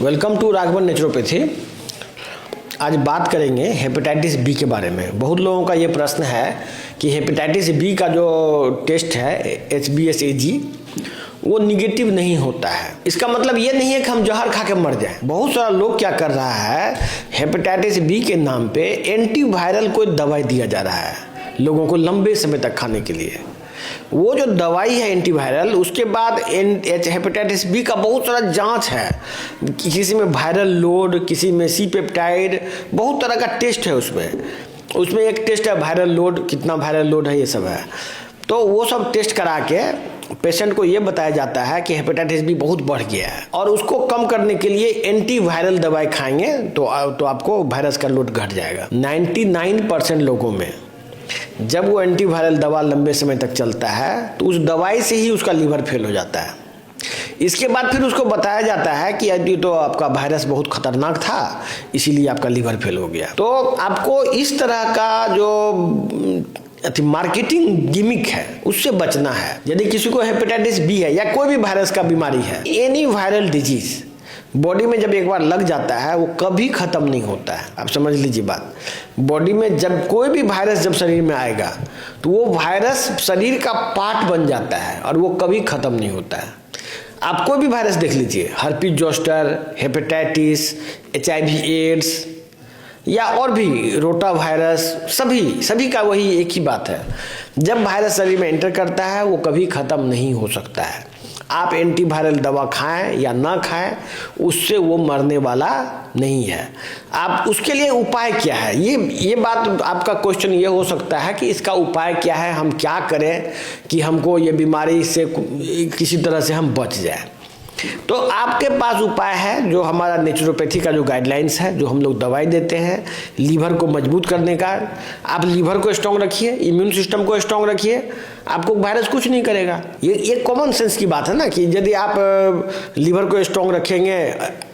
Welcome to Raghavan naturopathy. आज बात करेंगे हेपेटाइटिस बी के बारे में। बहुत लोगों का ये प्रश्न है कि हेपेटाइटिस बी का जो टेस्ट है HBsAg वो निगेटिव नहीं होता है। इसका मतलब ये नहीं है कि हम जहर खा के मर जाएं। बहुत सारा लोग क्या कर रहा है, हेपेटाइटिस बी के नाम पे एंटीवायरल कोई दवाई दिया जा रहा है लोगों को लंबे समय तक खाने के लिए। वो जो दवाई है एंटीवायरल, उसके बाद हेपेटाइटिस बी का बहुत सारा जांच है, किसी में वायरल लोड, किसी में सी पेप्टाइड, बहुत तरह का टेस्ट है उसमें एक टेस्ट है वायरल लोड, कितना वायरल लोड है ये सब है। तो वो सब टेस्ट करा के पेशेंट को ये बताया जाता है कि हेपेटाइटिस बी बहुत बढ़ गया है और उसको कम करने के लिए एंटीवायरल दवाई खाएंगे तो आपको वायरस का लोड घट जाएगा। 99% लोगों में जब वो एंटीवायरल दवा लंबे समय तक चलता है तो उस दवाई से ही उसका लीवर फेल हो जाता है। इसके बाद फिर उसको बताया जाता है कि यदि तो आपका वायरस बहुत खतरनाक था, इसीलिए आपका लीवर फेल हो गया। तो आपको इस तरह का जो मार्केटिंग गिमिक है उससे बचना है। यदि किसी को हेपेटाइटिस बी है या कोई भी वायरस का बीमारी है, एनी वायरल डिजीज बॉडी में जब एक बार लग जाता है वो कभी खत्म नहीं होता है। आप समझ लीजिए बात। बॉडी में जब कोई भी वायरस जब शरीर में आएगा तो वो वायरस शरीर का पार्ट बन जाता है और वो कभी खत्म नहीं होता है। आप कोई भी वायरस देख लीजिए, herpes zoster, hepatitis, HIV AIDS या और भी रोटा वायरस, सभी का वही एक ही बात है। जब वायरस शरीर में एंटर करता है वो कभी खत्म नहीं हो सकता है। आप एंटीवायरल दवा खाएं या ना खाएं, उससे वो मरने वाला नहीं है। आप उसके लिए उपाय क्या है, ये बात आपका क्वेश्चन ये हो सकता है कि इसका उपाय क्या है, हम क्या करें कि हमको ये बीमारी से किसी तरह से हम बच जाए। तो आपके पास उपाय है जो हमारा नेचुरोपैथी का जो गाइडलाइंस है, जो हम लोग दवाई देते हैं लीवर को मजबूत करने का। आप लीवर को स्ट्रांग रखिए, इम्यून सिस्टम को स्ट्रांग रखिए, आपको वायरस कुछ नहीं करेगा। ये कॉमन सेंस की बात है ना कि यदि आप लीवर को स्ट्रांग रखेंगे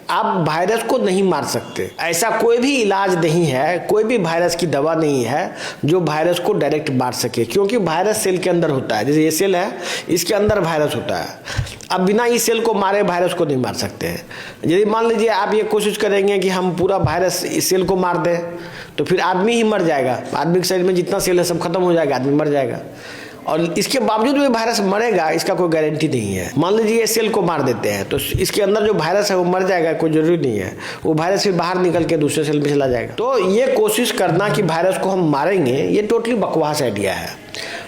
आप वायरस को नहीं मार सकते। ऐसा कोई भी इलाज नहीं है, कोई भी वायरस की दवा नहीं है जो वायरस को डायरेक्ट मार सके, क्योंकि वायरस सेल के अंदर होता है। जैसे ये सेल है, इसके अंदर वायरस होता है। अब बिना इस सेल को मारे वायरस को नहीं मार सकते हैं। यदि मान लीजिए आप ये कोशिश करेंगे कि हम पूरा वायरस इस सेल को मार दें तो फिर आदमी ही मर जाएगा। आदमी के शरीर में जितना सेल है सब खत्म हो जाएगा, आदमी मर जाएगा। और इसके बावजूद भी वायरस मरेगा इसका कोई गारंटी नहीं है। मान लीजिए ये सेल को मार देते हैं तो इसके अंदर जो वायरस है वो मर जाएगा, कोई जरूरी नहीं है। वो वायरस फिर बाहर निकल के दूसरे सेल में चला जाएगा। तो ये कोशिश करना कि वायरस को हम मारेंगे, ये टोटली बकवास आइडिया है।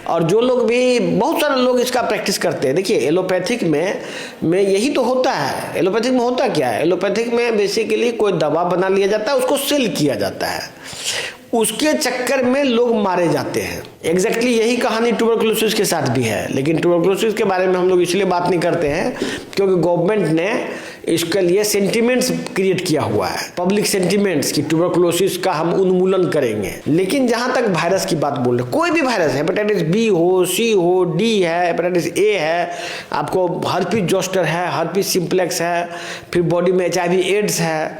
और जो लोग भी, बहुत सारे लोग इसका प्रैक्टिस करते हैं। देखिए एलोपैथिक में यही तो होता है। एलोपैथिक में होता क्या है, एलोपैथिक में बेसिकली कोई दवा बना लिया जाता है, उसको सेल किया जाता है, उसके चक्कर में लोग मारे जाते हैं। एग्जैक्टली यही कहानी ट्यूबरकुलोसिस के साथ भी है। लेकिन ट्यूबरकुलोसिस के बारे में हम लोग इसलिए बात नहीं करते हैं क्योंकि गवर्नमेंट ने इसके लिए सेंटिमेंट्स क्रिएट किया हुआ है, पब्लिक सेंटिमेंट्स की ट्यूबरकुलोसिस का हम उन्मूलन करेंगे। लेकिन जहां तक वायरस की बात बोल रहे, कोई भी वायरस, हेपेटाइटिस बी हो, सी हो, डी है, हेपेटाइटिस ए है, आपको हर्पीज जोस्टर है, हर्पीज सिंप्लेक्स है, फिर बॉडी में HIV एड्स है,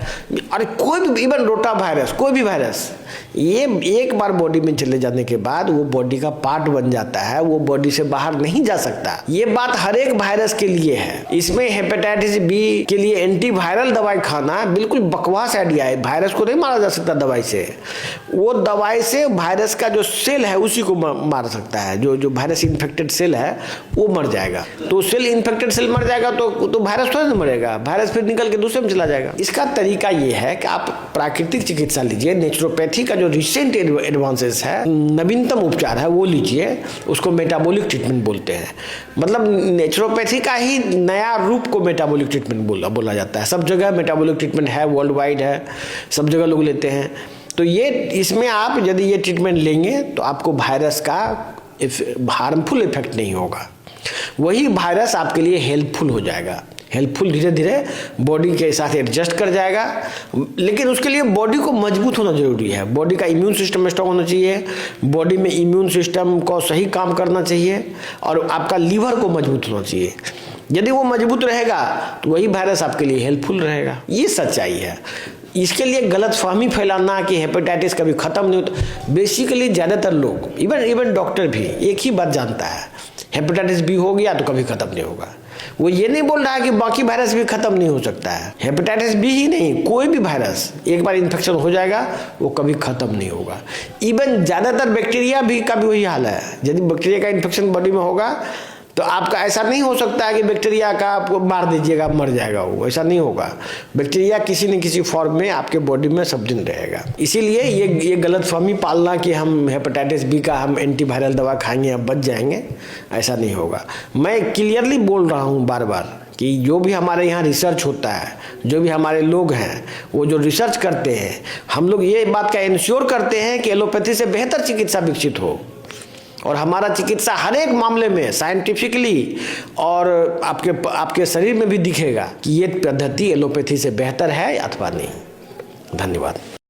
और कोई भी, इवन रोटा वायरस, कोई भी वायरस, ये एक बार बॉडी में चले जाने के बाद वो बॉडी का पार्ट बन जाता है, वो बॉडी से बाहर नहीं जा सकता। ये बात हर एक वायरस के लिए है। इसमें हेपेटाइटिस बी के लिए एंटीवायरल दवाई खाना बिल्कुल बकवास आइडिया है। वायरस को नहीं मारा जा सकता दवाई से। वो दवाई से वायरस का जो सेल है उसी को मार सकता है। जो वायरस इन्फेक्टेड सेल है वो मर जाएगा। तो सेल इन्फेक्टेड सेल मर जाएगा तो वायरस थोड़ा नहीं मरेगा, वायरस फिर निकल के दूसरे में चला जाएगा। इसका तरीका ये है कि आप प्राकृतिक चिकित्सा लीजिए। नेचुरोपैथी का जो रिसेंट एडवांसेस है, नवीनतम उपचार है, वो लीजिए। उसको मेटाबॉलिक ट्रीटमेंट बोलते हैं। मतलब नेचुरोपैथी का ही नया रूप को मेटाबॉलिक ट्रीटमेंट बोला जाता है। सब जगह मेटाबॉलिक ट्रीटमेंट है, वर्ल्ड वाइड है, सब जगह लोग लेते हैं। तो ये इसमें आप यदि ये ट्रीटमेंट लेंगे तो आपको वायरस का हार्मफुल इफेक्ट नहीं होगा। वही वायरस आपके लिए हेल्पफुल हो जाएगा। हेल्पफुल धीरे धीरे बॉडी के साथ एडजस्ट कर जाएगा। लेकिन उसके लिए बॉडी को मजबूत होना जरूरी है। बॉडी का इम्यून सिस्टम स्ट्रांग होना चाहिए, बॉडी में इम्यून सिस्टम को सही काम करना चाहिए, और आपका लीवर को मजबूत होना चाहिए। यदि वो मजबूत रहेगा तो वही वायरस आपके लिए हेल्पफुल रहेगा। ये सच्चाई है। इसके लिए गलत फहमी फैलाना कि हेपेटाइटिस कभी खत्म नहीं होता, बेसिकली ज़्यादातर लोग, इवन डॉक्टर भी एक ही बात जानता है, हेपेटाइटिस बी हो गया तो कभी खत्म नहीं होगा। वो ये नहीं बोल रहा है कि बाकी वायरस भी खत्म नहीं हो सकता है। हेपेटाइटिस बी ही नहीं, कोई भी वायरस एक बार इन्फेक्शन हो जाएगा वो कभी खत्म नहीं होगा। इवन ज़्यादातर बैक्टीरिया भी का भी वही हाल है। यदि बैक्टीरिया का इन्फेक्शन बॉडी में होगा तो आपका ऐसा नहीं हो सकता है कि बैक्टीरिया का आपको मार दीजिएगा मर जाएगा, वो ऐसा नहीं होगा। बैक्टीरिया किसी न किसी फॉर्म में आपके बॉडी में सब दिन रहेगा। इसीलिए ये गलतफहमी पालना कि हम हेपेटाइटिस बी का हम एंटीवायरल दवा खाएंगे अब बच जाएंगे, ऐसा नहीं होगा। मैं क्लियरली बोल रहा हूँ बार बार कि जो भी हमारे यहाँ रिसर्च होता है, जो भी हमारे लोग हैं वो जो रिसर्च करते हैं, हम लोग ये बात का इंश्योर करते हैं कि एलोपैथी से बेहतर चिकित्सा विकसित हो और हमारा चिकित्सा हर एक मामले में साइंटिफिकली और आपके शरीर में भी दिखेगा कि ये पद्धति एलोपैथी से बेहतर है अथवा नहीं। धन्यवाद।